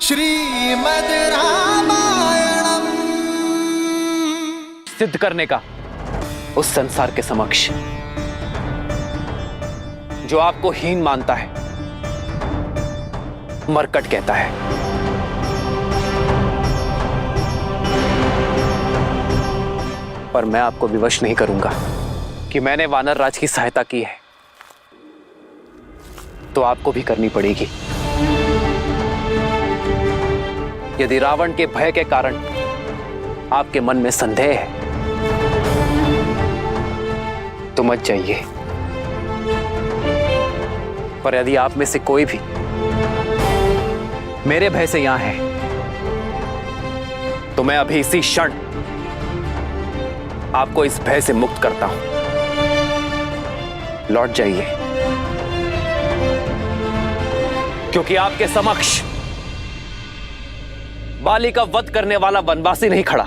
श्रीमद् रामायणम सिद्ध करने का उस संसार के समक्ष जो आपको हीन मानता है, मरकट कहता है। पर मैं आपको विवश नहीं करूंगा कि मैंने वानर राज की सहायता की है, तो आपको भी करनी पड़ेगी। यदि रावण के भय के कारण आपके मन में संदेह है तो मत जाइए, पर यदि आप में से कोई भी मेरे भय से यहां है तो मैं अभी इसी क्षण आपको इस भय से मुक्त करता हूं। लौट जाइए, क्योंकि आपके समक्ष बाली का वध करने वाला वनवासी नहीं खड़ा,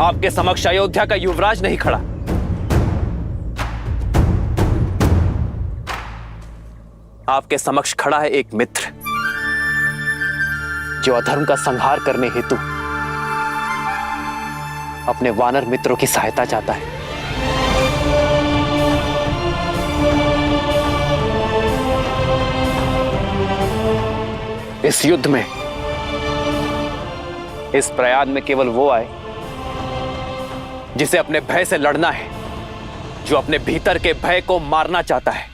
आपके समक्ष अयोध्या का युवराज नहीं खड़ा, आपके समक्ष खड़ा है एक मित्र जो अधर्म का संहार करने हेतु अपने वानर मित्रों की सहायता चाहता है। इस युद्ध में, इस प्रयाग में केवल वो आए जिसे अपने भय से लड़ना है, जो अपने भीतर के भय को मारना चाहता है।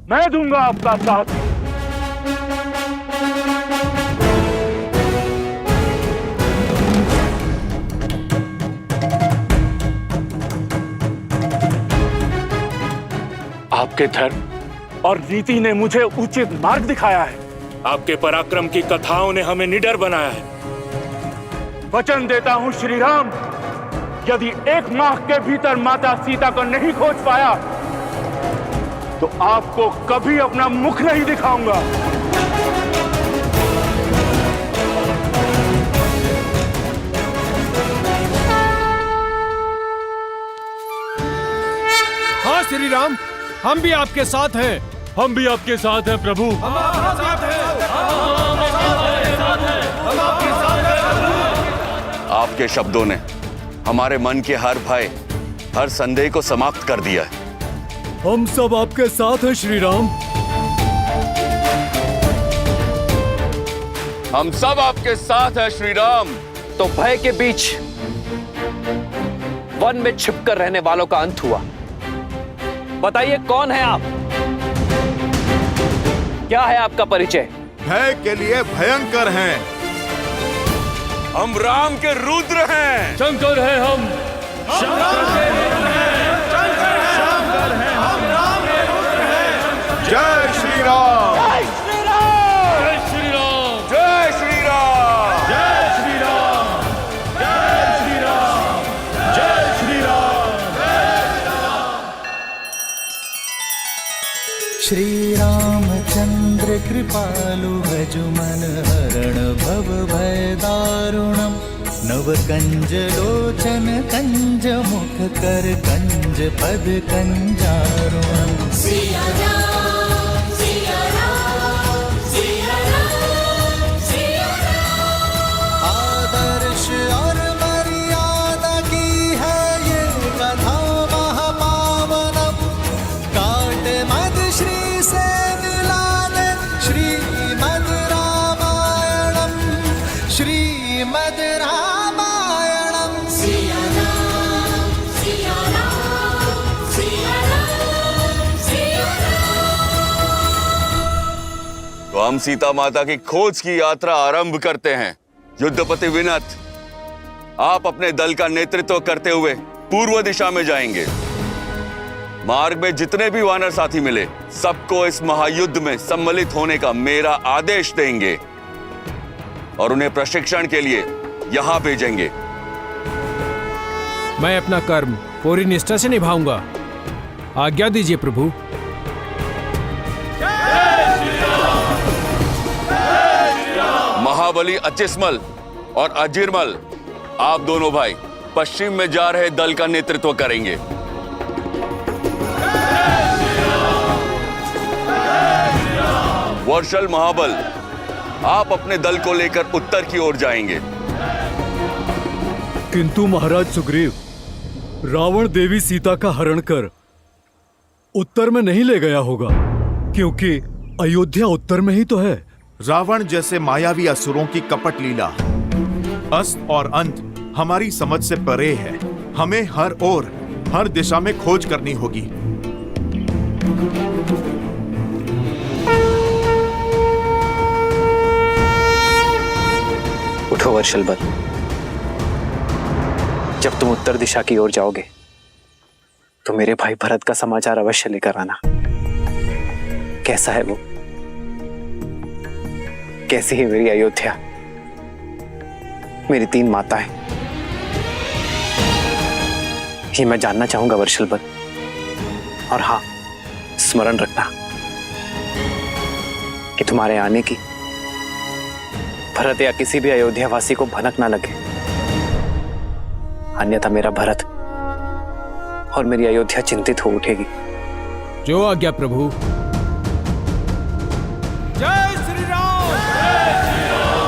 मैं दूंगा आपका साथ। आपके धर्म और नीति ने मुझे उचित मार्ग दिखाया है। आपके पराक्रम की कथाओं ने हमें निडर बनाया है। वचन देता हूं श्री राम, यदि 1 माह के भीतर माता सीता को नहीं खोज पाया तो आपको कभी अपना मुख नहीं दिखाऊंगा। हाँ श्री राम, हम भी आपके साथ हैं। हम भी आपके साथ हैं प्रभु। हम आपके साथ हैं। हम आपके साथ हैं। आपके शब्दों ने हमारे मन के हर भय, हर संदेह को समाप्त कर दिया है। हम सब आपके साथ हैं श्री राम। हम सब आपके साथ हैं श्री राम। तो भय के बीच वन में छिपकर रहने वालों का अंत हुआ। बताइए कौन है आप? क्या है आपका परिचय? भय के लिए भयंकर हैं। हम राम के रुद्र हैं। शंकर है हम। जय श्री राम। जय श्री राम। जय श्री राम। जय श्री राम। जय श्री राम। जय श्री राम। श्री रामचंद्र कृपालु भजुमन हरण भव भय दारुणम नव कंज लोचन कंज मुख कर कंज पद कंजारुणम। सिया राम, सिया राम, सिया राम, सिया राम। आदर्श और मर्यादा की है ये कथा महापावनम। काट मद श्री से मिला दे श्रीमद् रामायणम। श्रीमद् रामायणम। सिया राम, सिया राम, सिया राम, सिया राम। तो हम सीता माता की खोज की यात्रा आरंभ करते हैं। युद्धपति विनत, आप अपने दल का नेतृत्व करते हुए पूर्व दिशा में जाएंगे। मार्ग में जितने भी वानर साथी मिले, सबको इस महायुद्ध में सम्मिलित होने का मेरा आदेश देंगे और उन्हें प्रशिक्षण के लिए यहां भेजेंगे। मैं अपना कर्म पूरी निष्ठा से निभाऊंगा। आज्ञा दीजिए प्रभु। महाबली अचिस्मल और अजिरमल, आप दोनों भाई पश्चिम में जा रहे दल का नेतृत्व करेंगे। वर्षल महाबल, आप अपने दल को लेकर उत्तर की ओर जाएंगे। किंतु महाराज सुग्रीव, रावण देवी सीता का हरण कर उत्तर में नहीं ले गया होगा, क्योंकि अयोध्या उत्तर में ही तो है। रावण जैसे मायावी असुरों की कपट लीला, अस्त और अंत हमारी समझ से परे है। हमें हर ओर, हर दिशा में खोज करनी होगी। उठो वर्षलबल, जब तुम उत्तर दिशा की ओर जाओगे तो मेरे भाई भरत का समाचार अवश्य लेकर आना। कैसा है वो, कैसी है मेरी अयोध्या, मेरी 3 माताएं, ये मैं जानना चाहूंगा वर्षलबल। और हाँ, स्मरण रखना कि तुम्हारे आने की भरत या किसी भी अयोध्यावासी को भनक ना लगे, अन्यथा मेरा भरत और मेरी अयोध्या चिंतित हो उठेगी। जो आज्ञा प्रभु। जय श्री राम।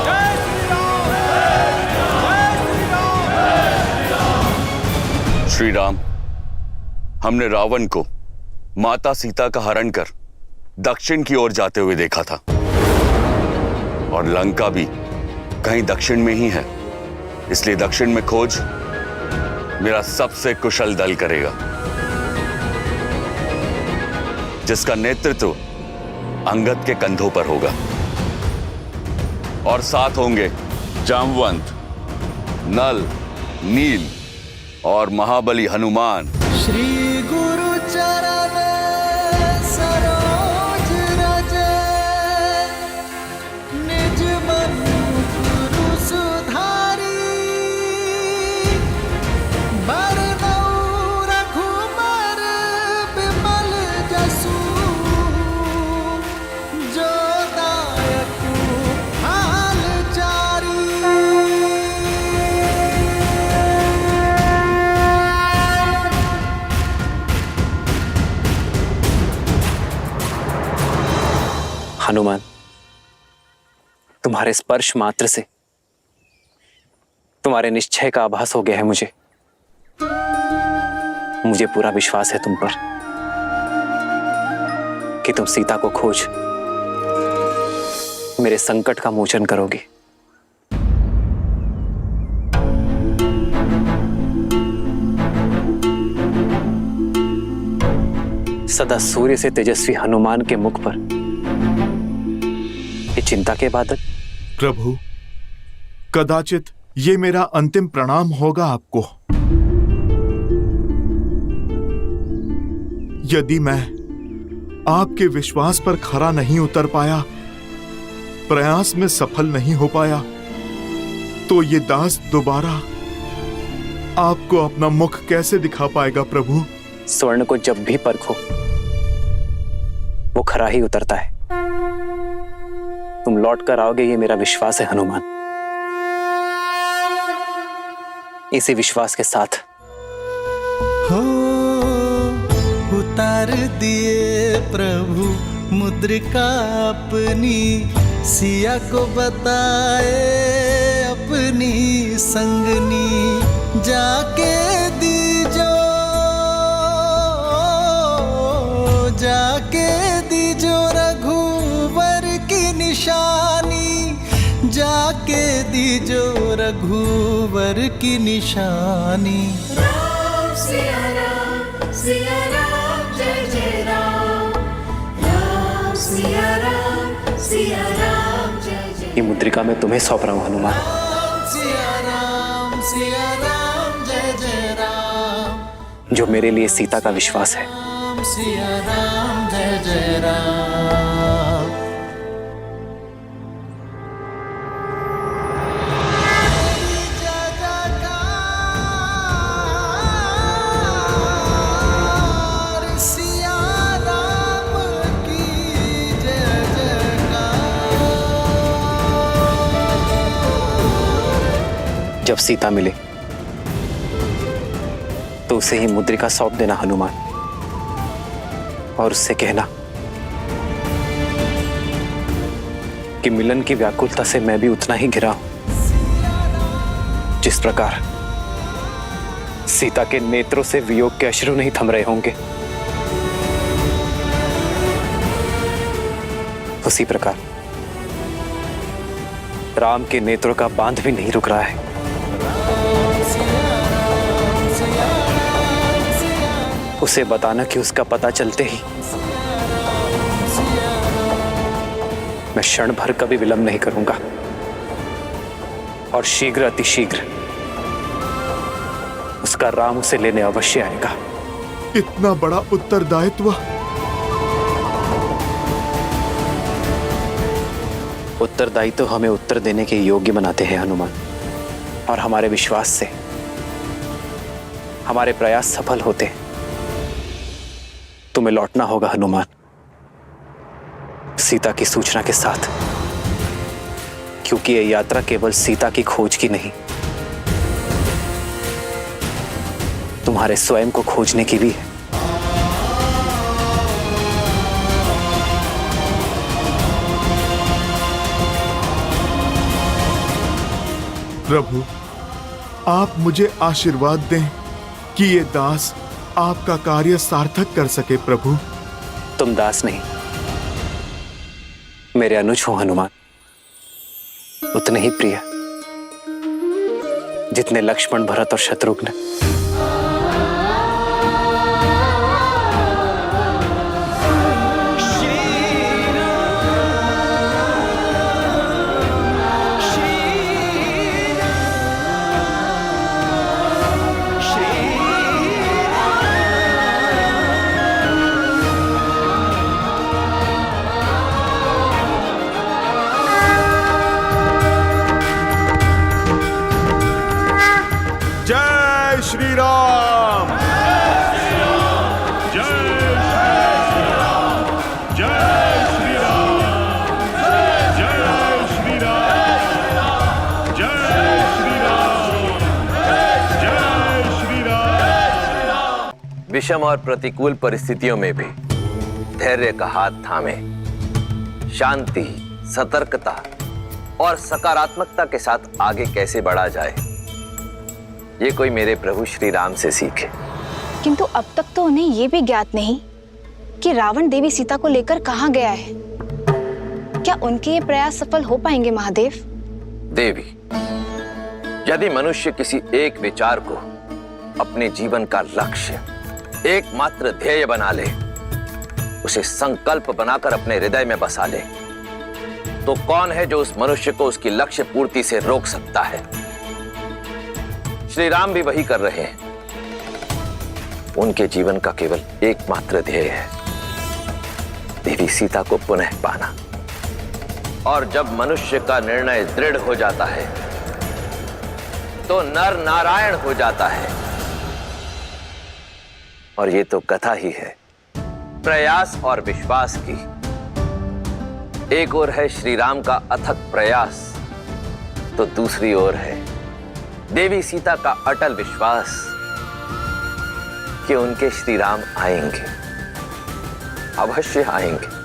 जय श्री राम। जय श्री राम। श्री राम, हमने रावण को माता सीता का हरण कर दक्षिण की ओर जाते हुए देखा था, और लंका भी कहीं दक्षिण में ही है। इसलिए दक्षिण में खोज मेरा सबसे कुशल दल करेगा, जिसका नेतृत्व अंगद के कंधों पर होगा, और साथ होंगे जामवंत, नल, नील और महाबली हनुमान। श्री गुरु चरण सरोज रज, निज मन गुरु सुधारी, बरनउँ रघुबर बिमल जसु, जो दायकु हाल चारी। हनुमान, तुम्हारे स्पर्श मात्र से तुम्हारे निश्चय का आभास हो गया है मुझे। मुझे पूरा विश्वास है तुम पर कि तुम सीता को खोज मेरे संकट का मोचन करोगे। सदा सूर्य से तेजस्वी हनुमान के मुख पर ये चिंता के बादल। प्रभु, कदाचित ये मेरा अंतिम प्रणाम होगा आपको। यदि मैं आपके विश्वास पर खरा नहीं उतर पाया, प्रयास में सफल नहीं हो पाया, तो ये दास दोबारा आपको अपना मुख कैसे दिखा पाएगा प्रभु? स्वर्ण को जब भी परखो वो खरा ही उतरता है। तुम लौट कर आओगे, ये मेरा विश्वास है हनुमान। इसी विश्वास के साथ हो उतार दिए प्रभु मुद्रिका अपनी, सिया को बताए अपनी संगनी, जाके दीजो रघुवर की निशानी, जाके दीजो रघुवर की निशानी। राम सिया राम, सिया राम जय जय राम, राम सिया राम, सिया सिया राम जय जय ये मुद्रिका मैं तुम्हें सौंप रहा हूं हनुमान। सिया राम जय जय राम। जो मेरे लिए सीता का विश्वास है। सिया राम जय जय राम। सिया राम की जय जयकार। जब सीता मिले तो उसे ही मुद्रिका सौंप देना हनुमान, और उससे कहना कि मिलन की व्याकुलता से मैं भी उतना ही घिरा हूं जिस प्रकार सीता के नेत्रों से वियोग के अश्रु नहीं थम रहे होंगे, उसी प्रकार राम के नेत्रों का बांध भी नहीं रुक रहा है। उसे बताना कि उसका पता चलते ही मैं क्षण भर कभी विलंब नहीं करूंगा और शीघ्र अतिशीघ्र उसका राम उसे लेने अवश्य आएगा। इतना बड़ा उत्तरदायित्व। उत्तरदायित्व तो हमें उत्तर देने के योग्य बनाते हैं हनुमान, और हमारे विश्वास से हमारे प्रयास सफल होते हैं। तुम्हें लौटना होगा हनुमान, सीता की सूचना के साथ, क्योंकि यह यात्रा केवल सीता की खोज की नहीं, तुम्हारे स्वयं को खोजने की भी है। प्रभु, आप मुझे आशीर्वाद दें कि ये दास आपका कार्य सार्थक कर सके। प्रभु, तुम दास नहीं, मेरे अनुज हो हनुमान, उतने ही प्रिय जितने लक्ष्मण, भरत और शत्रुघ्न। जय श्री राम। विषम और प्रतिकूल परिस्थितियों में भी धैर्य का हाथ थामे, शांति, सतर्कता और सकारात्मकता के साथ आगे कैसे बढ़ा जाए, ये कोई मेरे प्रभु श्री राम से सीखे। किंतु अब तक तो उन्हें यह भी ज्ञात नहीं कि रावण देवी सीता को लेकर कहाँ गया है। क्या उनके ये प्रयास सफल हो पाएंगे महादेव? देवी, यदि मनुष्य किसी एक विचार को अपने जीवन का लक्ष्य, एकमात्र ध्येय बना ले, उसे संकल्प बनाकर अपने हृदय में बसा ले, तो कौन है जो उस मनुष्य को उसकी लक्ष्य पूर्ति से रोक सकता है? श्री राम भी वही कर रहे हैं। उनके जीवन का केवल एकमात्र ध्येय है देवी सीता को पुनः पाना। और जब मनुष्य का निर्णय दृढ़ हो जाता है तो नर नारायण हो जाता है। और ये तो कथा ही है प्रयास और विश्वास की। एक ओर है श्री राम का अथक प्रयास, तो दूसरी ओर है देवी सीता का अटल विश्वास कि उनके श्री राम आएंगे, अवश्य आएंगे।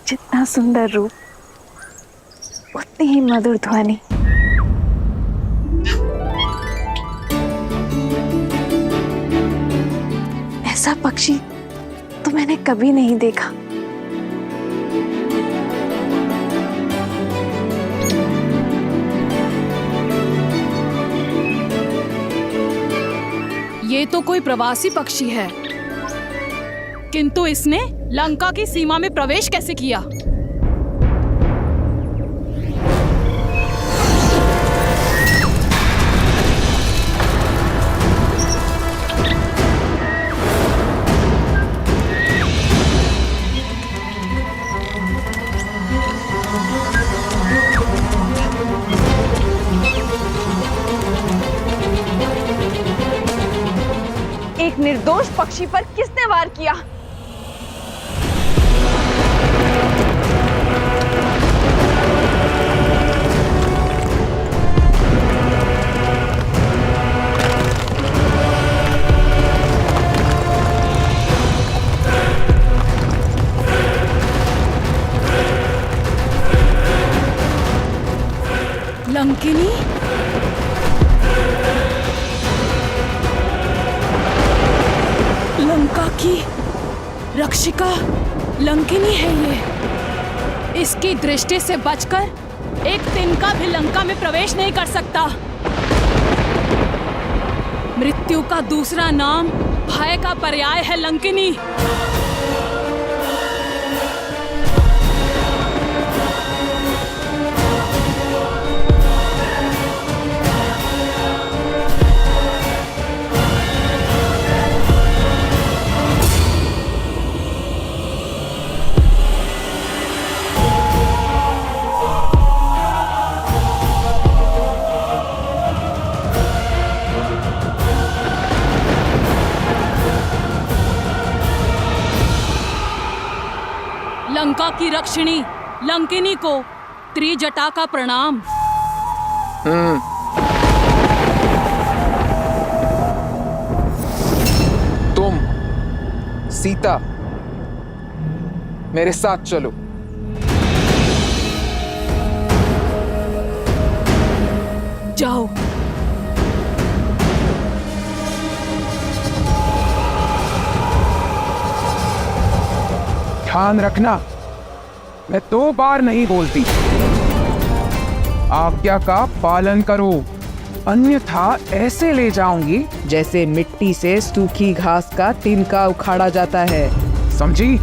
जितना सुंदर रूप उतनी ही मधुर ध्वनि। मैं ऐसा पक्षी तो मैंने कभी नहीं देखा। ये तो कोई प्रवासी पक्षी है, किंतु इसने लंका की सीमा में प्रवेश कैसे किया? एक निर्दोष पक्षी पर किसने वार किया? लंकिनी? लंका की रक्षिका लंकिनी है ये। इसकी दृष्टि से बचकर एक तिनका भी लंका में प्रवेश नहीं कर सकता। मृत्यु का दूसरा नाम भय का पर्याय है लंकिनी। लंका की रक्षिणी लंकिनी को त्रिजटा का प्रणाम। तुम सीता मेरे साथ चलो। जाओ। ध्यान रखना, मैं 2 बार नहीं बोलती। आज्ञा का पालन करो, अन्यथा ऐसे ले जाऊंगी जैसे मिट्टी से सूखी घास का तिनका उखाड़ा जाता है। समझी?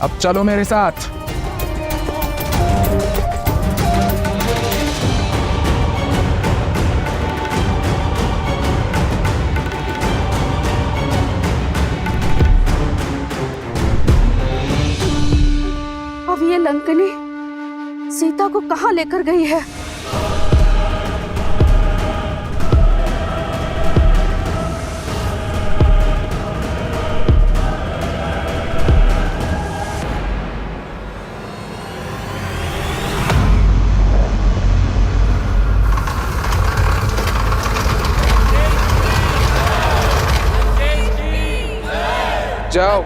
अब चलो मेरे साथ। अब ये लंकिनी सीता को कहाँ लेकर गई है? जाओ।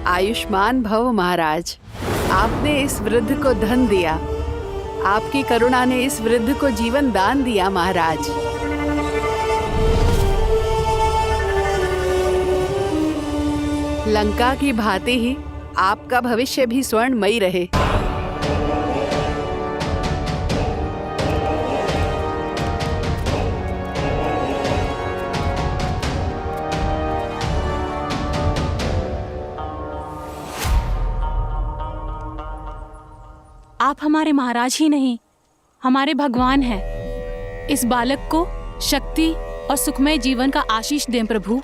आयुष्मान भव महाराज, आपने इस वृद्ध को धन दिया, आपकी करुणा ने इस वृद्ध को जीवन दान दिया महाराज। लंका की भांति ही आपका भविष्य भी स्वर्णमयी रहे। आप हमारे महाराज ही नहीं, हमारे भगवान हैं। इस बालक को शक्ति और सुखमय जीवन का आशीष दें प्रभु।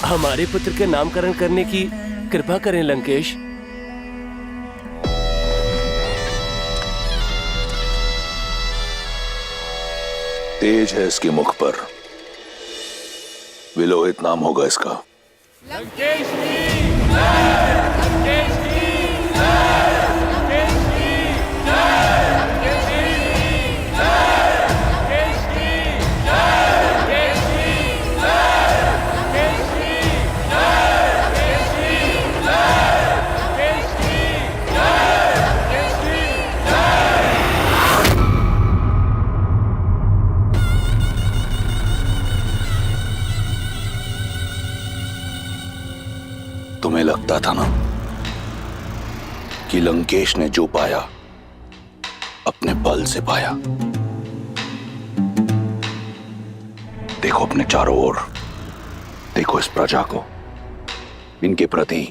हमारे पुत्र के नामकरण करने की कृपा करें लंकेश। तेज है इसके मुख पर, विलोहित नाम होगा इसका। लंकेश की जय! लंकेश की जय! लंकेश की जय! लंकेश की जय! लंकेश की जय! लंकेश की जय! लंकेश की जय! लंकेश की जय! लंकेश की जय! लंकेश की जय! तुम्हें लगता था ना कि लंकेश ने जो पाया अपने बल से पाया। देखो अपने चारों ओर, देखो इस प्रजा को, इनके प्रति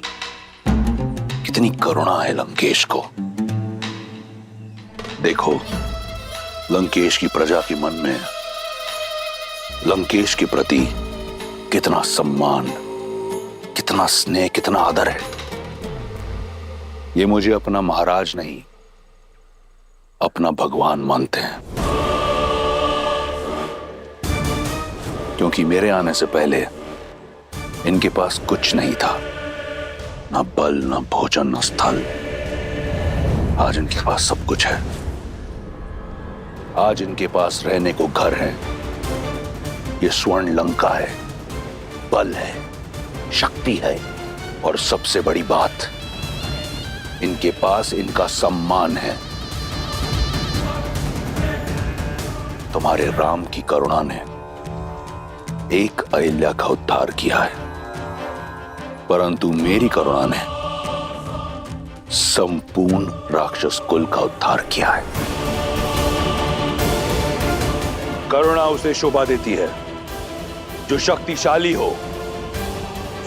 कितनी करुणा है लंकेश को। देखो लंकेश की प्रजा के मन में लंकेश के प्रति कितना सम्मान, कितना स्नेह, कितना आदर है। ये मुझे अपना महाराज नहीं, अपना भगवान मानते हैं। क्योंकि मेरे आने से पहले इनके पास कुछ नहीं था, ना बल, ना भोजन, ना स्थल। आज इनके पास सब कुछ है। आज इनके पास रहने को घर है, ये स्वर्ण लंका है, बल है, शक्ति है, और सबसे बड़ी बात, इनके पास इनका सम्मान है। तुम्हारे राम की करुणा ने एक अहिल्या का उद्धार किया है, परंतु मेरी करुणा ने संपूर्ण राक्षस कुल का उद्धार किया है। करुणा उसे शोभा देती है जो शक्तिशाली हो,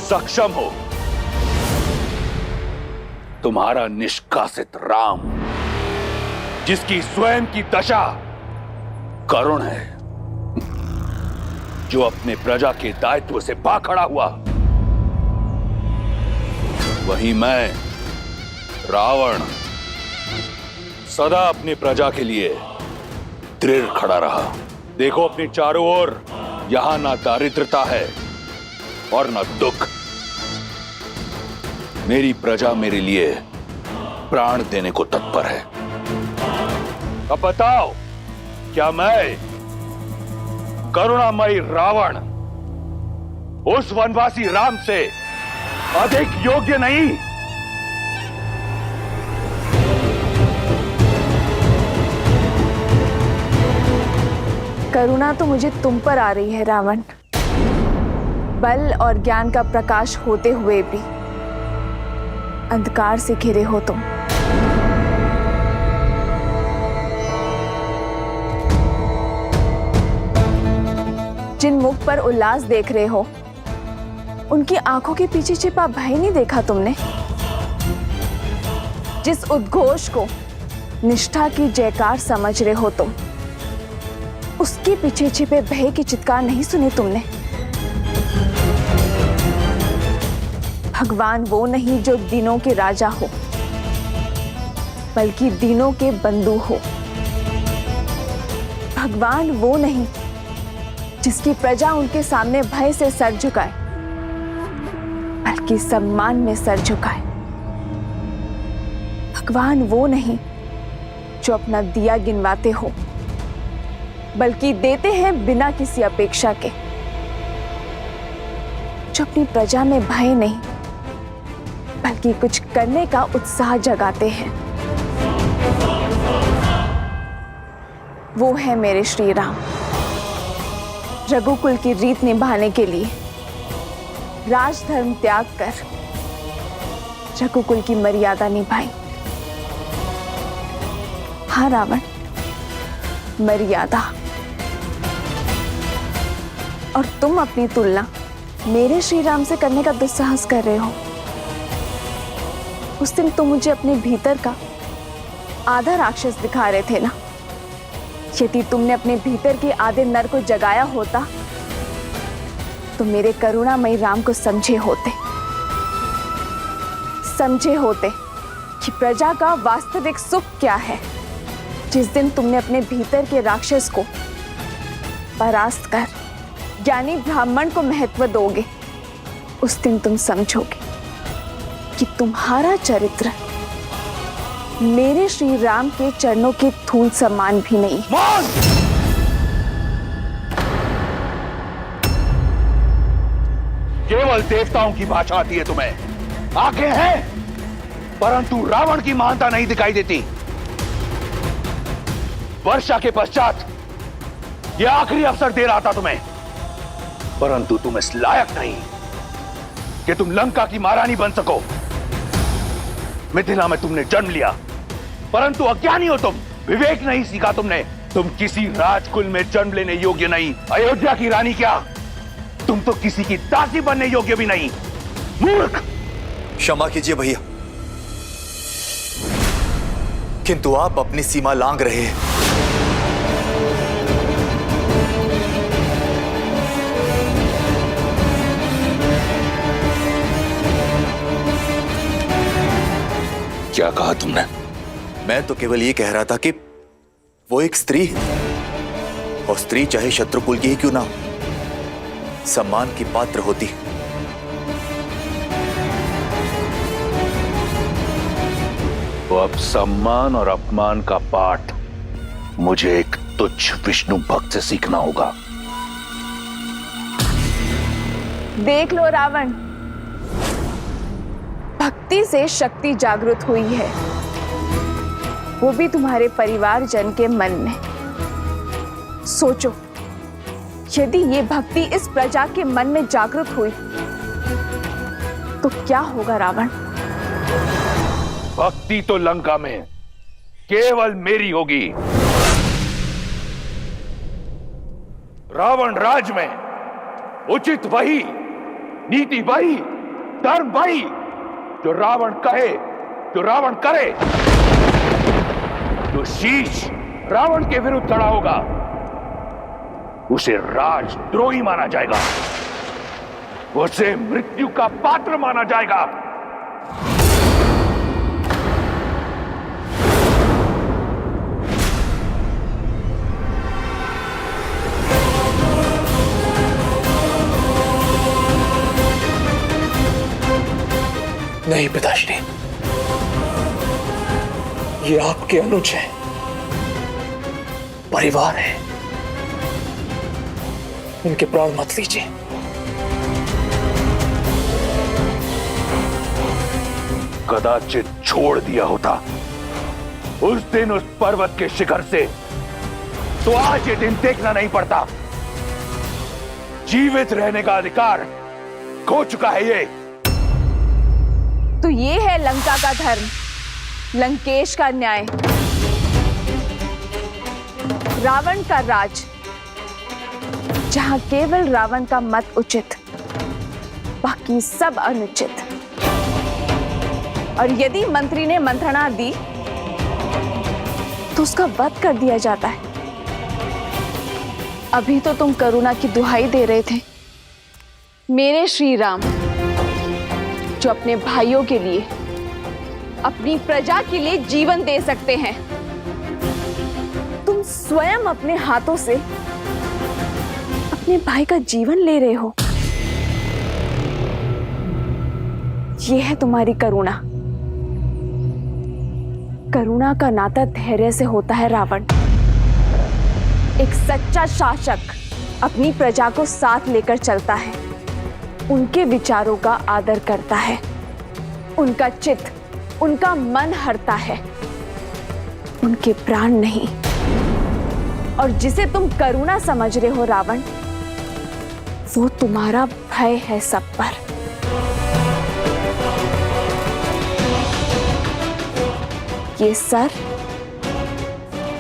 सक्षम हो। तुम्हारा निष्कासित राम, जिसकी स्वयं की दशा करुण है, जो अपने प्रजा के दायित्व से बाखड़ा हुआ, वहीं मैं रावण सदा अपनी प्रजा के लिए दृढ़ खड़ा रहा। देखो अपने चारों ओर, यहां ना दारिद्रता है और ना दुख। मेरी प्रजा मेरे लिए प्राण देने को तत्पर है। अब बताओ, क्या मैं करुणामयी रावण उस वनवासी राम से अधिक योग्य नहीं? करुणा तो मुझे तुम पर आ रही है रावण। बल और ज्ञान का प्रकाश होते हुए भी अंधकार से घिरे हो तुम। जिन मुख पर उल्लास देख रहे हो, उनकी आंखों के पीछे छिपा भय नहीं देखा तुमने? जिस उद्घोष को निष्ठा की जयकार समझ रहे हो तुम, उसके पीछे छिपे भय की चित्कार नहीं सुने तुमने? भगवान वो नहीं जो दीनों के राजा हो, बल्कि दीनों के बंधु हो। भगवान वो नहीं जिसकी प्रजा उनके सामने भय से सर झुकाए, बल्कि सम्मान में सर झुकाए। भगवान वो नहीं जो अपना दिया गिनवाते हो, बल्कि देते हैं बिना किसी अपेक्षा के। जो अपनी प्रजा में भय नहीं, बल्कि कुछ करने का उत्साह जगाते हैं, वो है मेरे श्री राम। रघुकुल की रीत निभाने के लिए राजधर्म त्याग कर रघुकुल की मर्यादा निभाई। हाँ रावण, मर्यादा। और तुम अपनी तुलना मेरे श्री राम से करने का दुस्साहस कर रहे हो। उस दिन तुम मुझे अपने भीतर का आधा राक्षस दिखा रहे थे ना। यदि तुमने अपने भीतर के आधे नर को जगाया होता तो मेरे करुणामयी राम को समझे होते कि प्रजा का वास्तविक सुख क्या है। जिस दिन तुमने अपने भीतर के राक्षस को परास्त कर ज्ञानी ब्राह्मण को महत्व दोगे, उस दिन तुम समझोगे कि तुम्हारा चरित्र मेरे श्री राम के चरणों के धूल समान भी नहीं। केवल देवताओं की भाषा आती है तुम्हें, आंखें हैं परंतु रावण की महानता नहीं दिखाई देती। वर्षा के पश्चात यह आखिरी अवसर दे रहा था तुम्हें, परंतु तुम इस लायक नहीं कि तुम लंका की महारानी बन सको। मिथिला में तुमने जन्म लिया परंतु अज्ञानी हो तुम, विवेक नहीं सीखा तुमने। तुम किसी राजकुल में जन्म लेने योग्य नहीं। अयोध्या की रानी क्या, तुम तो किसी की दासी बनने योग्य भी नहीं। मूर्ख! क्षमा कीजिए भैया, किंतु आप अपनी सीमा लांघ रहे हैं। क्या कहा तुमने? मैं तो केवल ये कह रहा था कि वो एक स्त्री है, और स्त्री चाहे शत्रुकुल की ही क्यों ना, सम्मान की पात्र होती है। तो अब सम्मान और अपमान का पाठ मुझे एक तुच्छ विष्णु भक्त से सीखना होगा। देख लो रावण, भक्ति से शक्ति जागृत हुई है, वो भी तुम्हारे परिवारजन के मन में। सोचो, यदि ये भक्ति इस प्रजा के मन में जागृत हुई तो क्या होगा रावण? भक्ति तो लंका में केवल मेरी होगी। रावण राज में उचित वही, नीति वही, धर्म वही जो रावण कहे, जो रावण करे। जो शीश रावण के विरुद्ध खड़ा होगा उसे राजद्रोही माना जाएगा, उसे मृत्यु का पात्र माना जाएगा। नहीं पिताश्री, ये आपके अनुज हैं, परिवार है, इनके प्राण मत लीजिए। कदाचित छोड़ दिया होता उस दिन उस पर्वत के शिखर से, तो आज ये दिन देखना नहीं पड़ता। जीवित रहने का अधिकार खो चुका है ये। तो ये है लंका का धर्म, लंकेश का न्याय, रावण का राज, जहां केवल रावण का मत उचित, बाकी सब अनुचित। और यदि मंत्री ने मंत्रणा दी तो उसका वध कर दिया जाता है। अभी तो तुम करुणा की दुहाई दे रहे थे, मेरे श्री राम, जो अपने भाइयों के लिए, अपनी प्रजा के लिए जीवन दे सकते हैं। तुम स्वयं अपने हाथों से अपने भाई का जीवन ले रहे हो। यह है तुम्हारी करुणा। करुणा का नाता धैर्य से होता है रावण। एक सच्चा शासक अपनी प्रजा को साथ लेकर चलता है, उनके विचारों का आदर करता है, उनका चित्त, उनका मन हरता है, उनके प्राण नहीं। और जिसे तुम करुणा समझ रहे हो रावण, वो तुम्हारा भय है सब पर। ये सर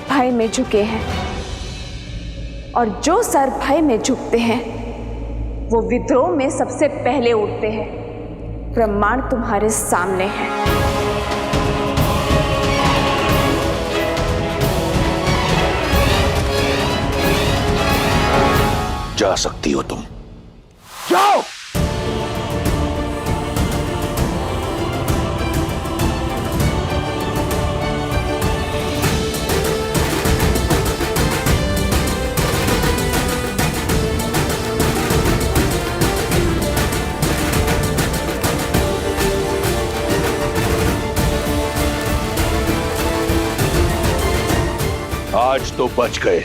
भय में झुके हैं, और जो सर भय में झुकते हैं वो विद्रोह में सबसे पहले उठते हैं। प्रमाण तुम्हारे सामने है। जा सकती हो तुम, जाओ। आज तो बच गए,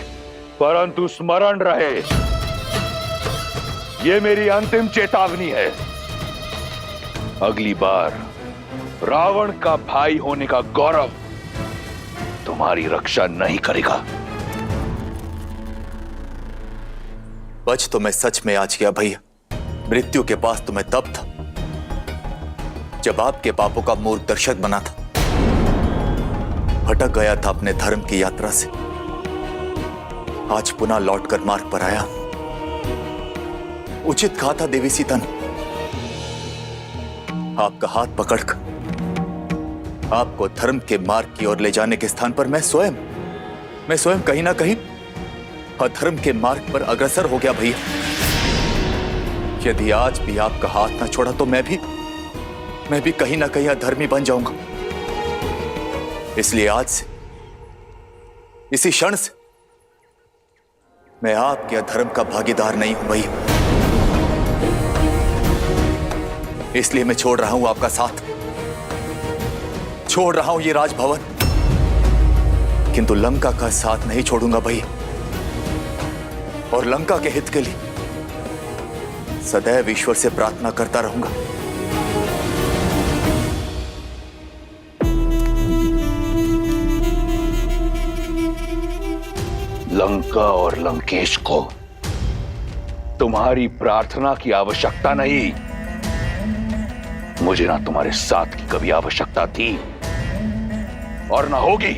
परंतु स्मरण रहे, ये मेरी अंतिम चेतावनी है। अगली बार रावण का भाई होने का गौरव तुम्हारी रक्षा नहीं करेगा। बच तो मैं सच में आज गया भैया। मृत्यु के पास तो मैं तब था जब आपके पापों का मूर्ख दर्शक बना था। भटक गया था अपने धर्म की यात्रा से, आज पुनः लौटकर मार्ग पर आया। उचित कहा था देवी सीता ने, आपका हाथ पकड़कर आपको धर्म के मार्ग की ओर ले जाने के स्थान पर मैं स्वयं कहीं ना कहीं अधर्म के मार्ग पर अग्रसर हो गया भैया। यदि आज भी आपका हाथ ना छोड़ा तो मैं भी कहीं ना कहीं अधर्मी बन जाऊंगा। इसलिए आज से, इसी क्षण से मैं आपके अधर्म का भागीदार नहीं हूं भैया। इसलिए मैं छोड़ रहा हूं आपका साथ, छोड़ रहा हूं ये राजभवन, किंतु लंका का साथ नहीं छोड़ूंगा भैया। और लंका के हित के लिए सदैव ईश्वर से प्रार्थना करता रहूंगा। लंका और लंकेश को तुम्हारी प्रार्थना की आवश्यकता नहीं, मुझे ना तुम्हारे साथ की कभी आवश्यकता थी और ना होगी।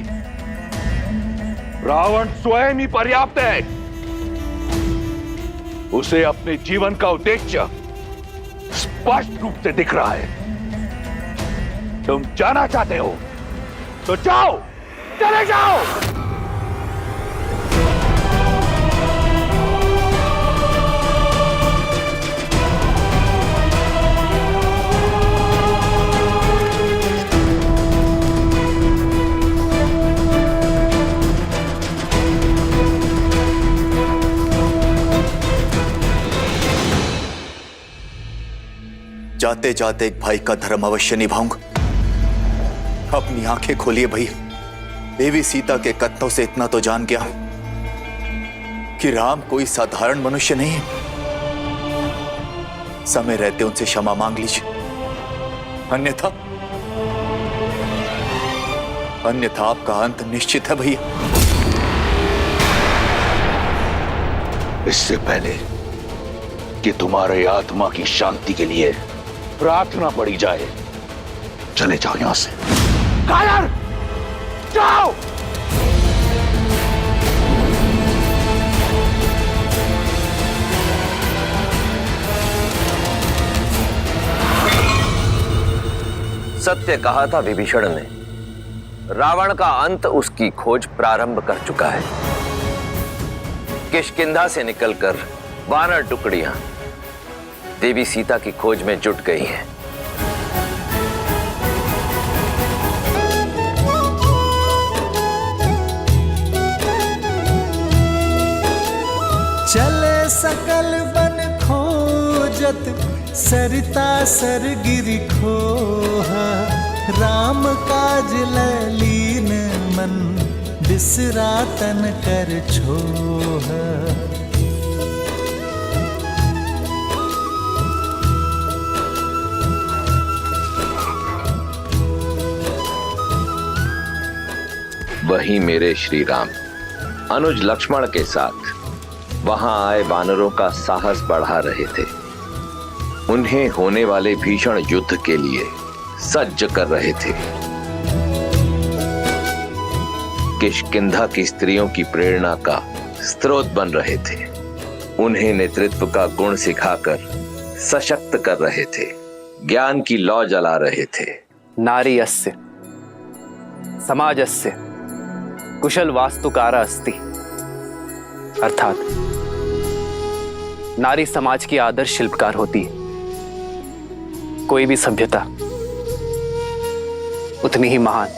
रावण स्वयं ही पर्याप्त है। उसे अपने जीवन का उद्देश्य स्पष्ट रूप से दिख रहा है। तुम जाना चाहते हो तो जाओ, चले जाओ। जाते जाते एक भाई का धर्म अवश्य निभाऊंगा। अपनी आंखें खोलिए भैया, देवी सीता के कथनों से इतना तो जान गया कि राम कोई साधारण मनुष्य नहीं है। समय रहते उनसे क्षमा मांग लीजिए, अन्यथा आपका अंत निश्चित है भैया। इससे पहले कि तुम्हारे आत्मा की शांति के लिए प्रार्थना पड़ी जाए, चले जाओ यहां से। कायर, जाओ। सत्य कहा था विभीषण ने, रावण का अंत उसकी खोज प्रारंभ कर चुका है। किष्किंधा से निकलकर वानर टुकड़ियां देवी सीता की खोज में जुट गई हैं। चले सकल बन खोजत, सरिता सरगिरि खोहा। राम काज ललीन मन, बिसरा तन कर छोहा। वहीं मेरे श्री राम अनुज लक्ष्मण के साथ वहां आए वानरों का साहस बढ़ा रहे थे। उन्हें होने वाले भीषण युद्ध के लिए सज्ज कर रहे थे। किष्किंधा की स्त्रियों की प्रेरणा का स्रोत बन रहे थे। उन्हें नेतृत्व का गुण सिखाकर सशक्त कर रहे थे, ज्ञान की लौ जला रहे थे। नारी अस्य समाजस्य कुशल वास्तुकारा अस्ति, अर्थात नारी समाज की आदर्श शिल्पकार होती है। कोई भी सभ्यता उतनी ही महान,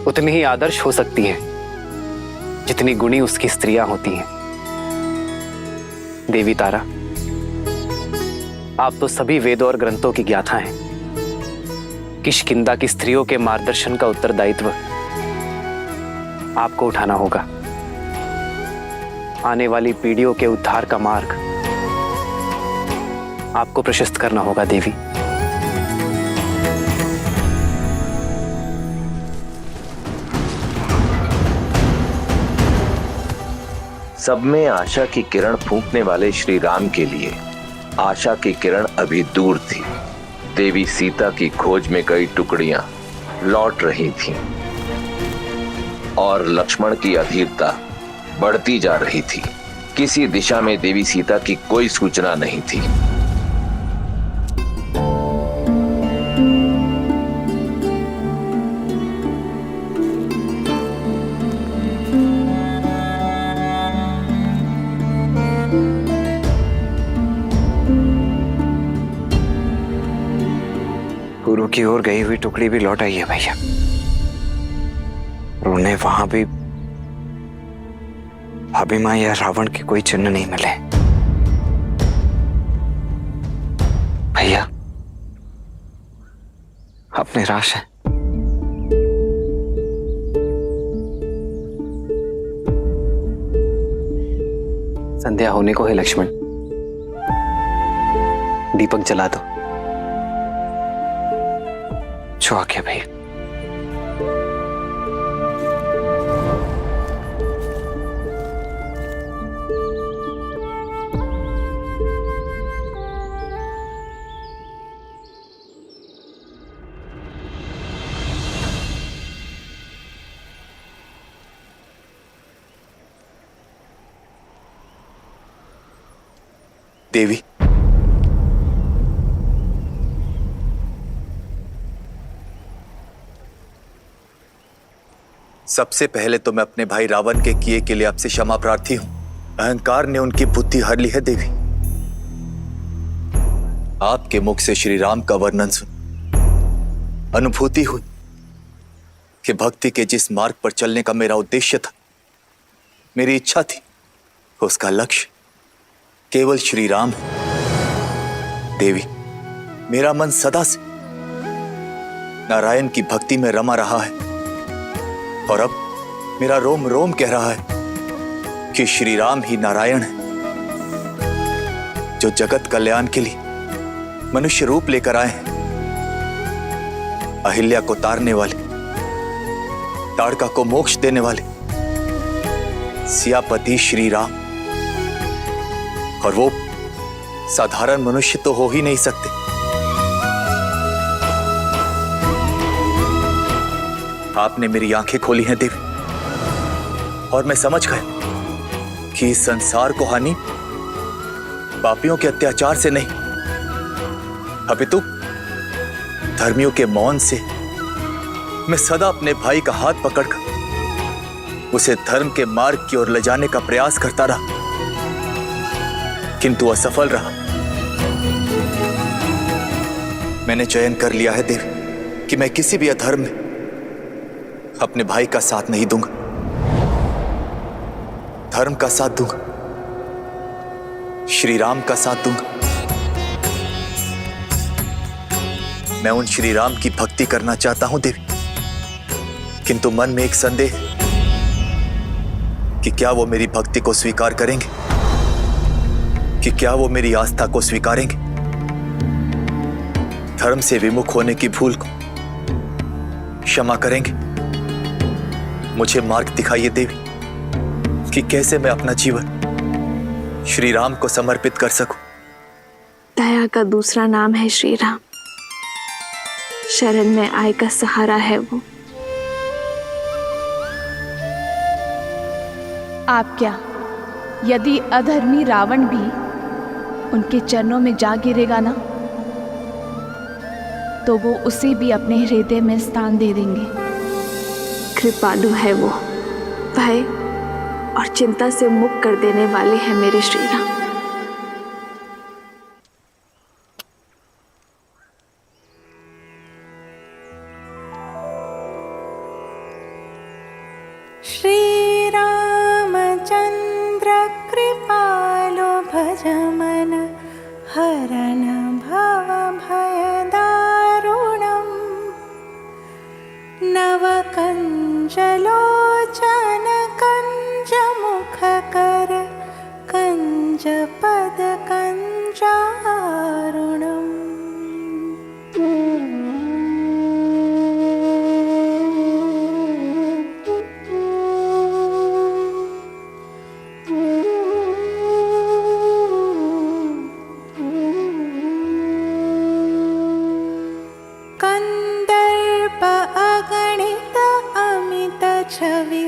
उतनी ही आदर्श हो सकती है जितनी गुणी उसकी स्त्रियां होती हैं। देवी तारा, आप तो सभी वेदों और ग्रंथों की ज्ञाता हैं। किष्किंधा की स्त्रियों के मार्गदर्शन का उत्तरदायित्व आपको उठाना होगा। आने वाली पीढ़ियों के उद्धार का मार्ग आपको प्रशस्त करना होगा देवी। सब में आशा की किरण फूंकने वाले श्री राम के लिए आशा की किरण अभी दूर थी। देवी सीता की खोज में कई टुकड़ियां लौट रही थीं और लक्ष्मण की अधीरता बढ़ती जा रही थी। किसी दिशा में देवी सीता की कोई सूचना नहीं थी। गुरु की ओर गई हुई टुकड़ी भी लौट आई है भैया। उन्हें वहां भी भाभी मां या रावण के कोई चिन्ह नहीं मिले। भैया आप निराश हैं? संध्या होने को है लक्ष्मण, दीपक जला दो। जो आ गया भैया। देवी, सबसे पहले तो मैं अपने भाई रावण के किए के लिए आपसे क्षमा प्रार्थी हूं। अहंकार ने उनकी बुद्धि हर ली है देवी। आपके मुख से श्री राम का वर्णन सुन अनुभूति हुई कि भक्ति के जिस मार्ग पर चलने का मेरा उद्देश्य था, मेरी इच्छा थी, उसका लक्ष्य केवल श्री राम है। देवी, मेरा मन सदा से नारायण की भक्ति में रमा रहा है और अब मेरा रोम रोम कह रहा है कि श्री राम ही नारायण है, जो जगत कल्याण के लिए मनुष्य रूप लेकर आए हैं। अहिल्या को तारने वाले, ताड़का को मोक्ष देने वाले सियापति श्री राम। और वो साधारण मनुष्य तो हो ही नहीं सकते। आपने मेरी आंखें खोली हैं देवी, और मैं समझ गया कि इस संसार को हानि पापियों के अत्याचार से नहीं, अपितु धर्मियों के मौन से। मैं सदा अपने भाई का हाथ पकड़कर उसे धर्म के मार्ग की ओर ले जाने का प्रयास करता रहा, किंतु असफल रहा। मैंने चयन कर लिया है देवी कि मैं किसी भी अधर्म में अपने भाई का साथ नहीं दूंगा, धर्म का साथ दूंगा, श्री राम का साथ दूंगा। मैं उन श्री राम की भक्ति करना चाहता हूं देवी, किंतु मन में एक संदेह कि क्या वो मेरी भक्ति को स्वीकार करेंगे, कि क्या वो मेरी आस्था को स्वीकारेंगे। धर्म से विमुख होने की भूल को क्षमा करेंगे। मुझे मार्ग दिखाइए देवी कि कैसे मैं अपना जीवन श्री राम को समर्पित कर सकूं। दया का दूसरा नाम है श्री राम। शरण में आए का सहारा है वो। आप क्या, यदि अधर्मी रावण भी उनके चरणों में जा गिरेगा ना, तो वो उसे भी अपने हृदय में स्थान दे देंगे। कृपालु है वो भय और चिंता से मुक्त कर देने वाले हैं मेरे श्री राम। श्री रामचंद्र कृपालो भज मन हरण भव भय दारुणम् नव कंजलोचन कंज मुख कर कंज पद कंजारुणम्। कंदर्प अगणित अमित छवि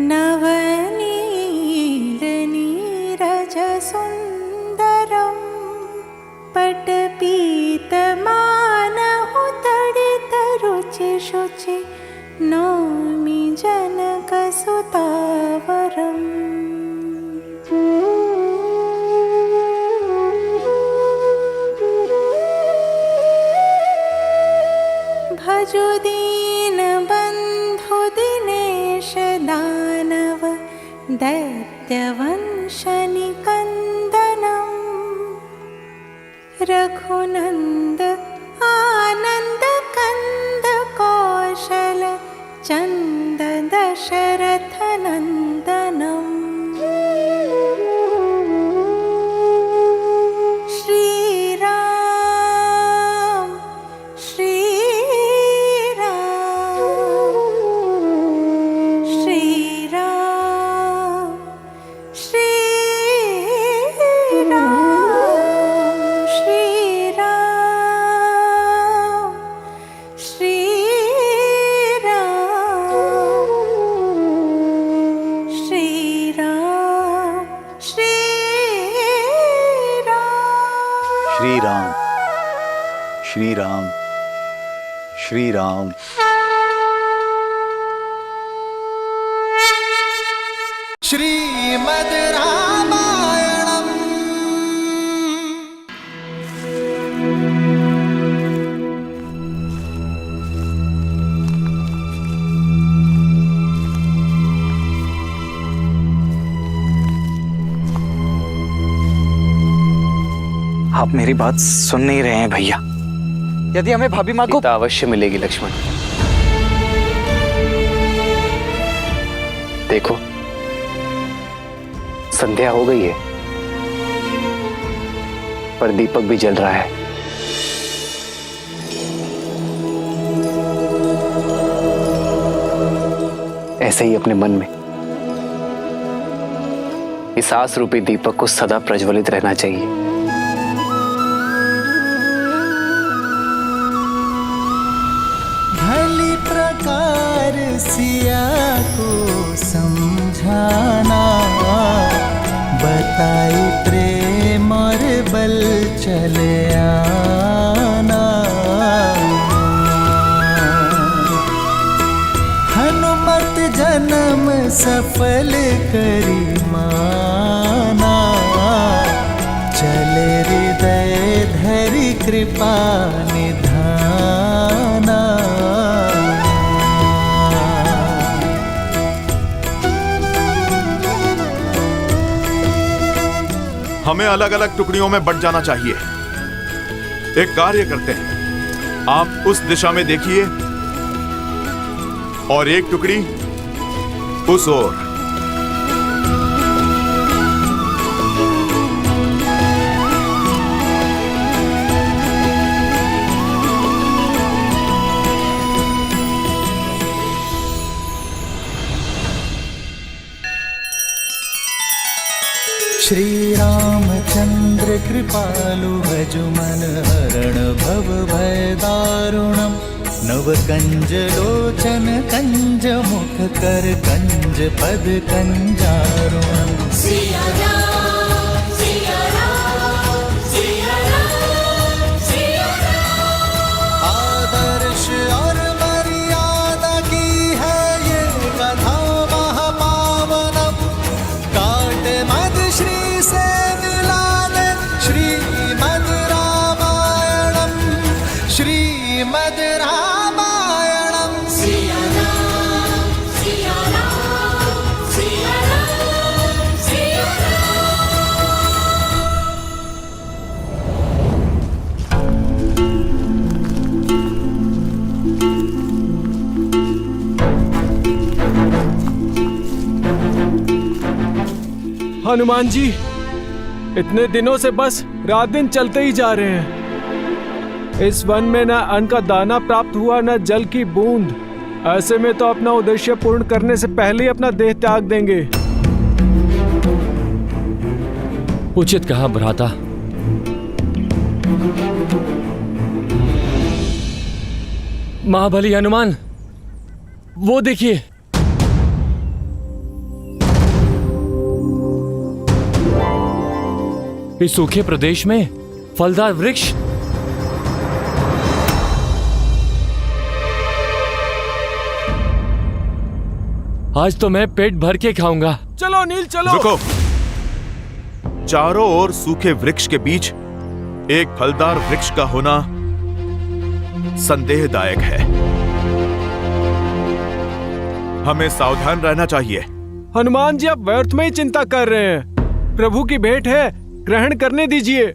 नवनील नीरज सुंदरम पटपीत मानहु तडित रुचि शुचि नौमि जनक सुतावरम्। भजु दीन बंधु दिनेश दानव दैत्यवंश निकंदनम रघुनंद आनंद कंद कौशल चंद दशरथ नंदनम। श्री राम श्री श्री राम श्री राम। श्रीमद् रामायणम्। आप मेरी बात सुन नहीं रहे हैं भैया। यदि हमें भाभी माँ को सीता अवश्य मिलेगी लक्ष्मण। देखो संध्या हो गई है पर दीपक भी जल रहा है। ऐसे ही अपने मन में इस आस रूपी दीपक को सदा प्रज्वलित रहना चाहिए। भली प्रकार सिया को समझाना बताई प्रेम और बल चले आना। हनुमत जन्म सफल करी माना चले हृदय धरि कृपा निधाना। हमें अलग अलग टुकड़ियों में बंट जाना चाहिए। एक कार्य करते हैं, आप उस दिशा में देखिए और एक टुकड़ी उस ओर। श्री रामचंद्र कृपालु भजु मन हरण भव भय दारुणम। नव कंज लोचन कंज मुख कर कंज पद कंजारुणम। सिया राम सिया राम सिया राम सिया राम। आदर्श और मर्यादा की है ये कथा महापावनम। हनुमान जी, इतने दिनों से बस रात दिन चलते ही जा रहे हैं। इस वन में न अन्न का दाना प्राप्त हुआ, न जल की बूंद। ऐसे में तो अपना उद्देश्य पूर्ण करने से पहले ही अपना देह त्याग देंगे। उचित कहा भ्राता। महाबली हनुमान, वो देखिए। इस सूखे प्रदेश में फलदार वृक्ष। आज तो मैं पेट भर के खाऊंगा। चलो नील चलो। रुको। चारों ओर सूखे वृक्ष के बीच एक फलदार वृक्ष का होना संदेहदायक है। हमें सावधान रहना चाहिए। हनुमान जी, आप व्यर्थ में ही चिंता कर रहे हैं। प्रभु की भेंट है, ग्रहण करने दीजिए।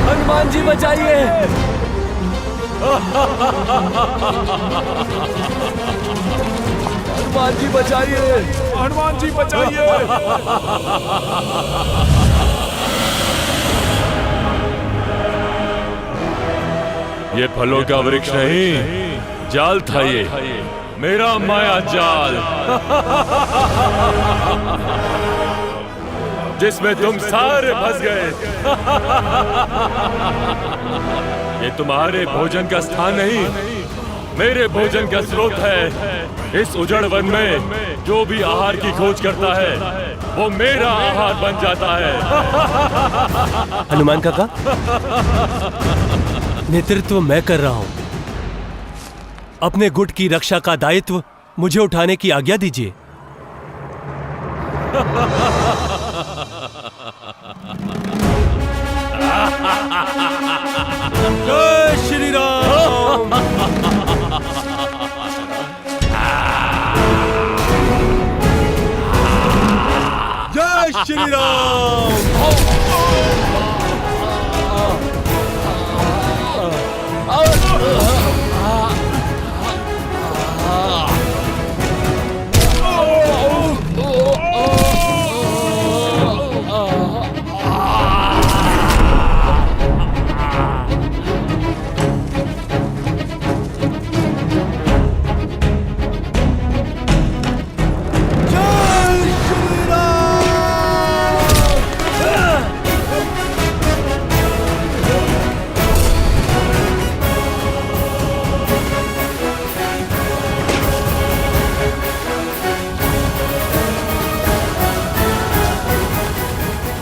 हनुमान जी बचाइए। हनुमान जी बचाइए। हनुमान जी बचाइए। ये फलों का वृक्ष नहीं, जाल था ये, मेरा माया जाल, जिसमें तुम सारे फंस गए। ये तुम्हारे भोजन का स्थान नहीं, मेरे भोजन का स्रोत है। इस उजड़ वन में जो भी आहार की खोज करता है वो मेरा आहार बन जाता है। हनुमान काका, नेतृत्व मैं कर रहा हूं। अपने गुट की रक्षा का दायित्व मुझे उठाने की आज्ञा दीजिए। जय श्री राम। जय श्री राम।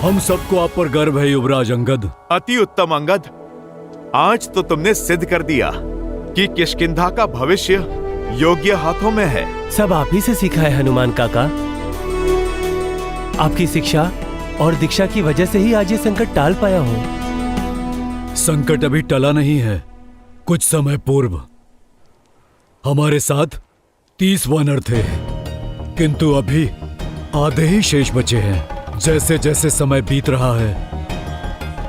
हम सबको आप पर गर्व है युवराज अंगद। अति उत्तम अंगद, आज तो तुमने सिद्ध कर दिया कि किष्किंधा का भविष्य योग्य हाथों में है। सब आप ही से सीखा है हनुमान काका। आपकी शिक्षा और दीक्षा की वजह से ही आज ये संकट टाल पाया हूं। संकट अभी टला नहीं है। कुछ समय पूर्व हमारे साथ 30 वानर थे, किंतु अभी आधे ही शेष बचे हैं। जैसे जैसे समय बीत रहा है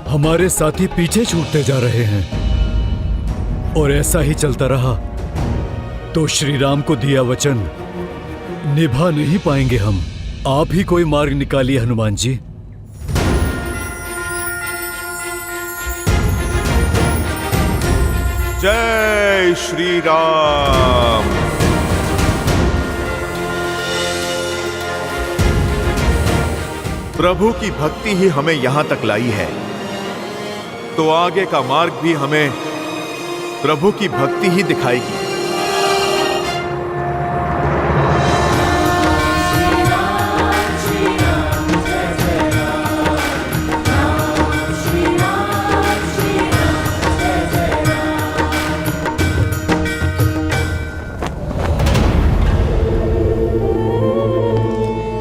हमारे साथी पीछे छूटते जा रहे हैं, और ऐसा ही चलता रहा तो श्री राम को दिया वचन निभा नहीं पाएंगे हम। आप ही कोई मार्ग निकालिए हनुमान जी। जय श्री राम। प्रभु की भक्ति ही हमें यहां तक लाई है, तो आगे का मार्ग भी हमें प्रभु की भक्ति ही दिखाएगी।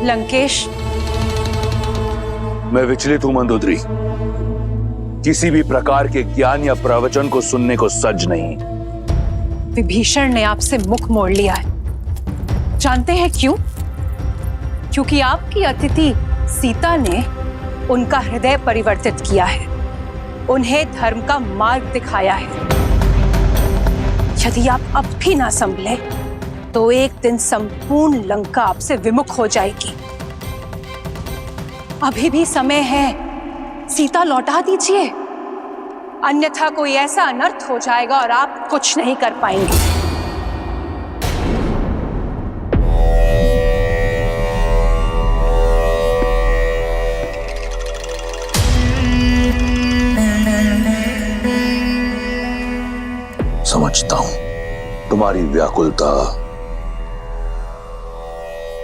लंकेश, मैं विचलित हूं मंदोदरी। किसी भी प्रकार के ज्ञान या प्रवचन को सुनने को सज नहीं। विभीषण ने आपसे मुख मोड़ लिया है। जानते हैं क्यों? क्योंकि आपकी अतिथि सीता ने उनका हृदय परिवर्तित किया है, उन्हें धर्म का मार्ग दिखाया है। यदि आप अब भी ना संभले तो एक दिन संपूर्ण लंका आपसे विमुख हो जाएगी। अभी भी समय है, सीता लौटा दीजिए, अन्यथा कोई ऐसा अनर्थ हो जाएगा और आप कुछ नहीं कर पाएंगे। समझता हूं तुम्हारी व्याकुलता,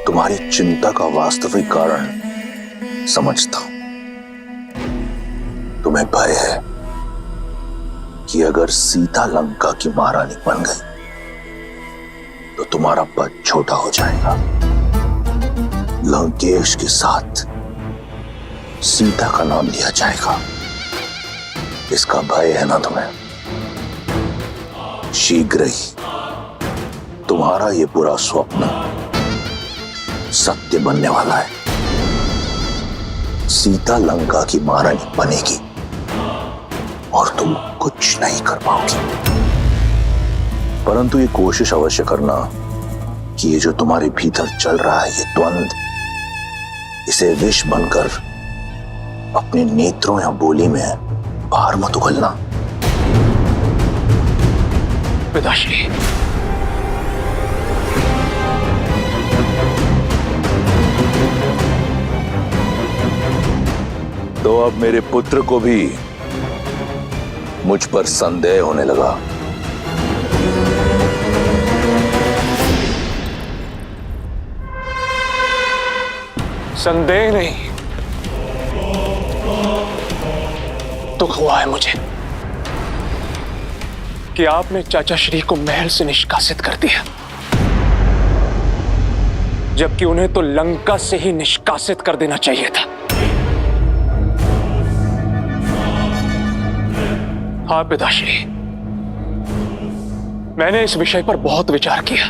तुम्हारी चिंता का वास्तविक कारण समझता हूं। तुम्हें भय है कि अगर सीता लंका की महारानी बन गई तो तुम्हारा पद छोटा हो जाएगा। लंकेश के साथ सीता का नाम लिया जाएगा, इसका भय है ना तुम्हें? शीघ्र ही तुम्हारा ये बुरा स्वप्न सत्य बनने वाला है। सीता लंका की महारानी बनेगी और तुम कुछ नहीं कर पाओगी। परंतु ये कोशिश अवश्य करना कि ये जो तुम्हारे भीतर चल रहा है, ये द्वंद, इसे विष बनकर अपने नेत्रों या बोली में बाहर मत उगलना। पिताश्री, तो अब मेरे पुत्र को भी मुझ पर संदेह होने लगा। संदेह नहीं, दुख हुआ है मुझे कि आपने चाचा श्री को महल से निष्कासित कर दिया, जबकि उन्हें तो लंका से ही निष्कासित कर देना चाहिए था। हाँ पिताश्री, मैंने इस विषय पर बहुत विचार किया।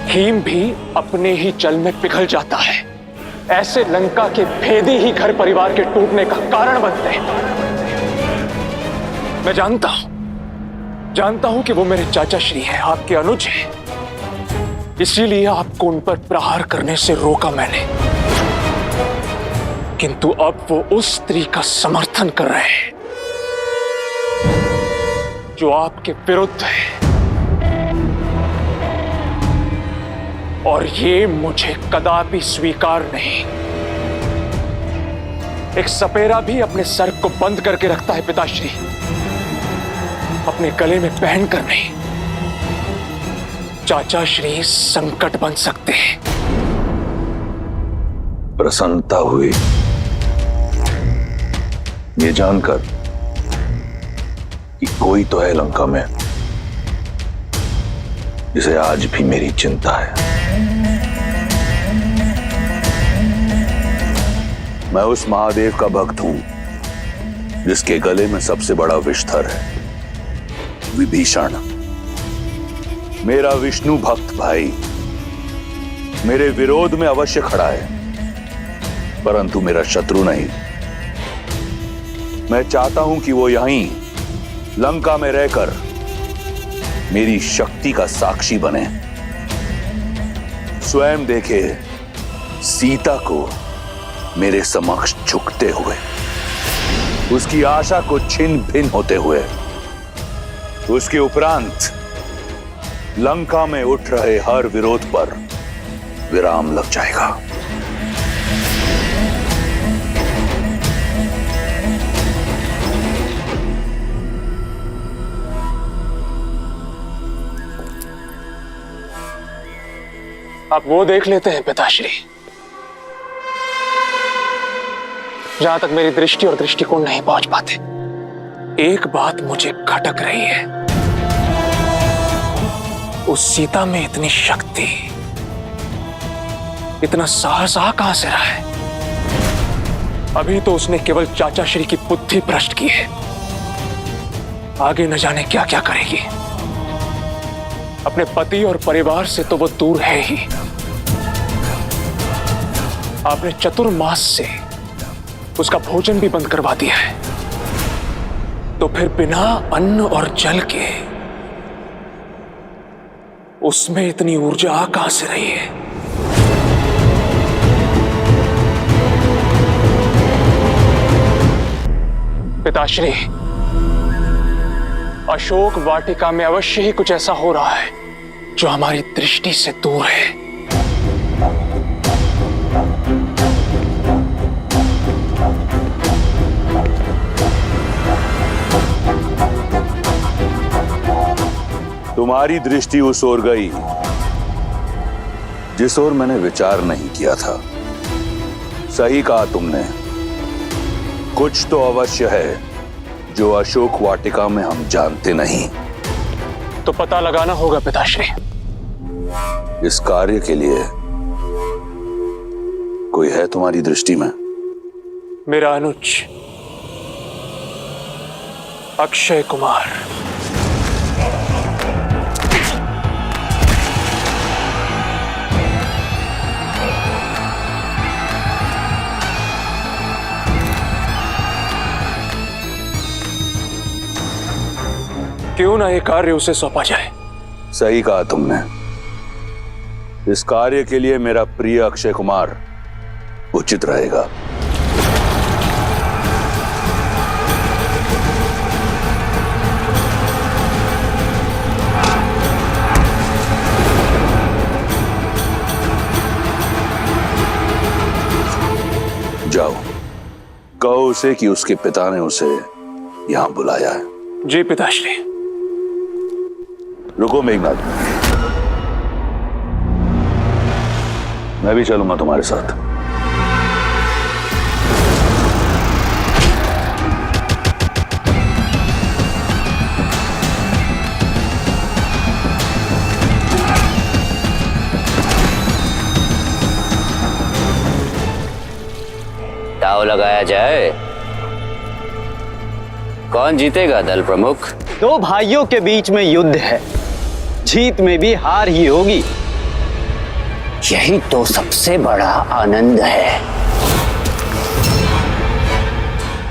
हिम भी अपने ही जल में पिघल जाता है। ऐसे लंका के भेदी ही घर परिवार के टूटने का कारण बनते हैं। मैं जानता हूं कि वो मेरे चाचा श्री हैं, आपके अनुज हैं। इसीलिए आपको उन पर प्रहार करने से रोका मैंने। किंतु अब वो उस स्त्री का समर्थन कर रहे हैं जो आपके विरुद्ध है, और ये मुझे कदापि स्वीकार नहीं। एक सपेरा भी अपने सर को बंद करके रखता है पिताश्री, अपने गले में पहनकर नहीं। चाचा श्री संकट बन सकते हैं। प्रसन्नता हुई ये जानकर कि कोई तो है लंका में जिसे आज भी मेरी चिंता है। मैं उस महादेव का भक्त हूं जिसके गले में सबसे बड़ा विषधर है, विभीषण। मेरा विष्णु भक्त भाई मेरे विरोध में अवश्य खड़ा है, परंतु मेरा शत्रु नहीं। मैं चाहता हूं कि वो यहीं लंका में रहकर मेरी शक्ति का साक्षी बने, स्वयं देखे सीता को मेरे समक्ष झुकते हुए, उसकी आशा को छिन्न भिन्न होते हुए। उसके उपरांत लंका में उठ रहे हर विरोध पर विराम लग जाएगा। आप वो देख लेते हैं पिताश्री। जहां तक मेरी दृष्टि और दृष्टिकोण नहीं पहुंच पाते, एक बात मुझे खटक रही है। उस सीता में इतनी शक्ति, इतना साहस कहां से रहा है? अभी तो उसने केवल चाचा श्री की बुद्धि भ्रष्ट की है, आगे न जाने क्या क्या करेगी। अपने पति और परिवार से तो वो दूर है ही, आपने चतुर्मास से उसका भोजन भी बंद करवा दिया है, तो फिर बिना अन्न और जल के उसमें इतनी ऊर्जा आ कहां से रही है? पिताश्री, अशोक वाटिका में अवश्य ही कुछ ऐसा हो रहा है जो हमारी दृष्टि से दूर है। तुम्हारी दृष्टि उस ओर गई जिस ओर मैंने विचार नहीं किया था। सही कहा तुमने, कुछ तो अवश्य है जो अशोक वाटिका में हम जानते नहीं। तो पता लगाना होगा पिताश्री। इस कार्य के लिए कोई है तुम्हारी दृष्टि में? मेरा अनुज अक्षय कुमार। क्यों ना ये कार्य उसे सौंपा जाए? सही कहा तुमने, इस कार्य के लिए मेरा प्रिय अक्षय कुमार उचित रहेगा। जाओ, कहो उसे कि उसके पिता ने उसे यहां बुलाया है। जी पिताश्री। रुको मेघनाथ, मैं भी चलूंगा तुम्हारे साथ। दांव लगाया जाए, कौन जीतेगा दल प्रमुख? दो भाइयों के बीच में युद्ध है, जीत में भी हार ही होगी। यही तो सबसे बड़ा आनंद है।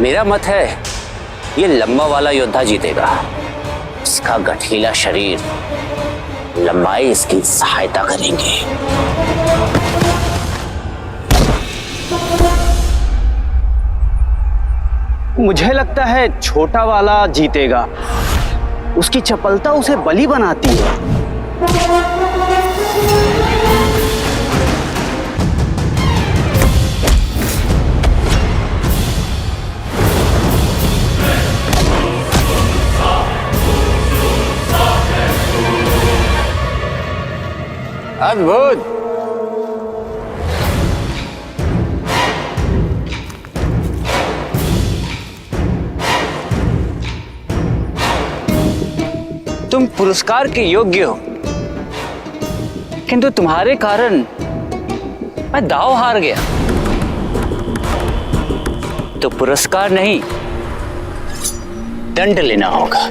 मेरा मत है ये लंबा वाला योद्धा जीतेगा। इसका गठीला शरीर, लंबाई इसकी सहायता करेंगे। मुझे लगता है छोटा वाला जीतेगा, उसकी चपलता उसे बली बनाती है। अद्भुत। तुम पुरस्कार के योग्य हो, किंतु तुम्हारे कारण मैं दांव हार गया। तो पुरस्कार नहीं, दंड लेना होगा।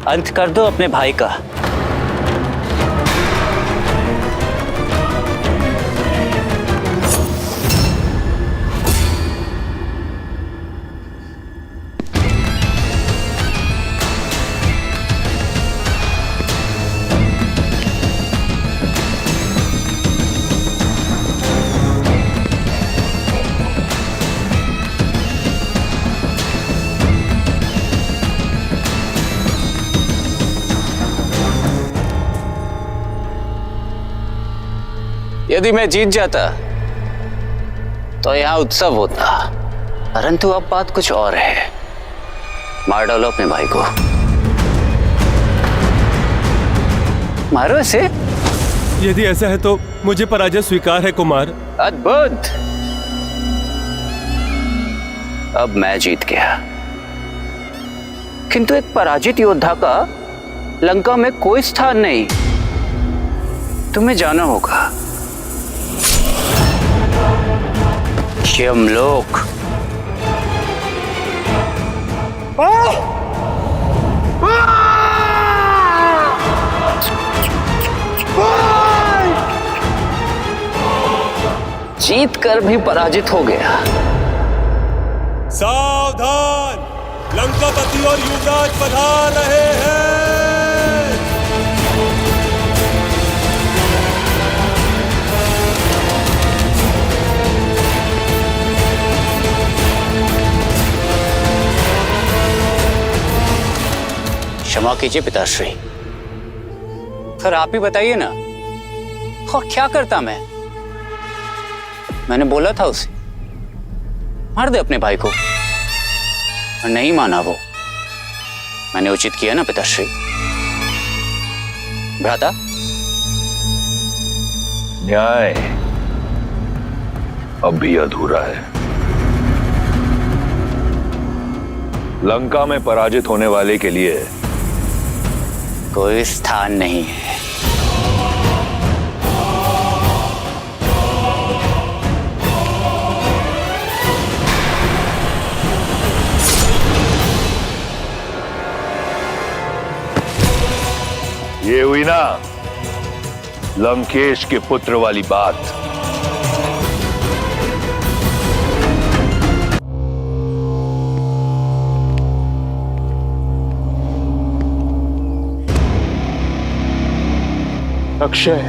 अंत कर दो अपने भाई का। यदि मैं जीत जाता तो यहां उत्सव होता, परंतु अब बात कुछ और है। मार डालो अपने भाई को। मारो इसे। यदि ऐसा है तो मुझे पराजय स्वीकार है कुमार। अद्भुत। अब मैं जीत गया, किंतु एक पराजित योद्धा का लंका में कोई स्थान नहीं। तुम्हें जाना होगा यमलोक। जीत कर भी पराजित हो गया। सावधान, लंकापति और युवराज पधार रहे हैं। क्षमा कीजिए पिताश्री, सर आप ही बताइए ना, और क्या करता मैंने बोला था उसे मार दे अपने भाई को, और नहीं माना वो। मैंने उचित किया ना पिताश्री? भ्राता, न्याय अब भी अधूरा है। लंका में पराजित होने वाले के लिए कोई स्थान नहीं है। ये हुई ना लंकेश के पुत्र वाली बात। अक्षय,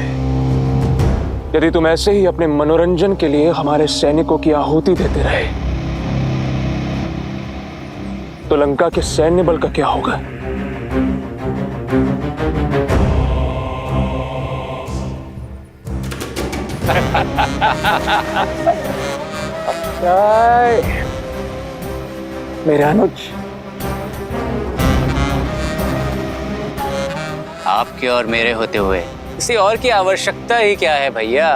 यदि तुम ऐसे ही अपने मनोरंजन के लिए हमारे सैनिकों की आहुति देते रहे तो लंका के सैन्य बल का क्या होगा? अक्षय, मेरे अनुज, आपके और मेरे होते हुए किसी और की आवश्यकता ही क्या है भैया?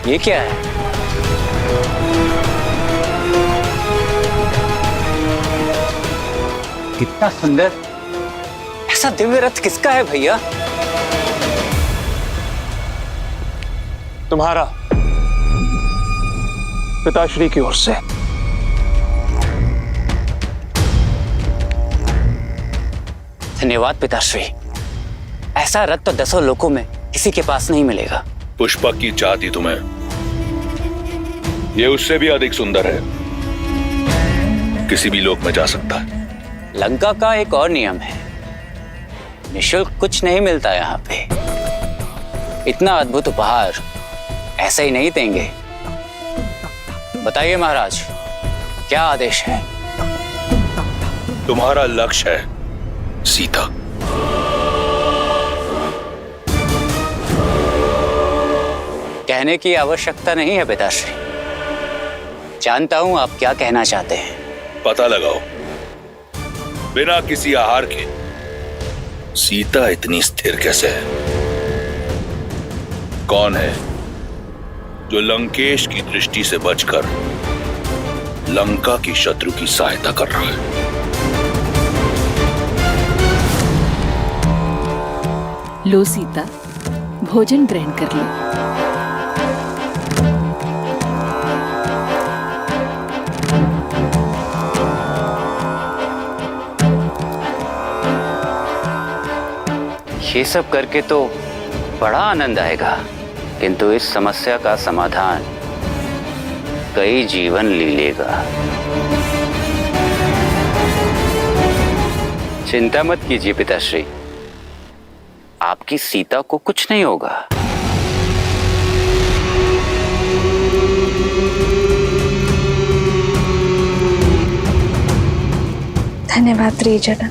ये क्या है? कितना सुंदर! ऐसा दिव्य रथ किसका है भैया? तुम्हारा, पिताश्री की ओर से। धन्यवाद पिताश्री। ऐसा रथ तो 10 लोकों में किसी के पास नहीं मिलेगा। पुष्पक की चाहती तुम्हें, ये उससे भी अधिक सुंदर है, किसी भी लोक में जा सकता है। लंका का एक और नियम है, निःशुल्क कुछ नहीं मिलता यहाँ पे। इतना अद्भुत उपहार ऐसे ही नहीं देंगे। बताइए महाराज, क्या आदेश है? तुम्हारा लक्ष्य है सीता। कहने की आवश्यकता नहीं है पिताश्री, जानता हूं आप क्या कहना चाहते हैं। पता लगाओ, बिना किसी आहार के सीता इतनी स्थिर कैसे है? कौन है जो लंकेश की दृष्टि से बचकर लंका की शत्रु की सहायता कर रहा है? लो सीता, भोजन ग्रहण कर लो। ये सब करके तो बड़ा आनंद आएगा, किंतु इस समस्या का समाधान कई जीवन ले लेगा। चिंता मत कीजिए पिताश्री, आपकी सीता को कुछ नहीं होगा। धन्यवाद त्रिजटा।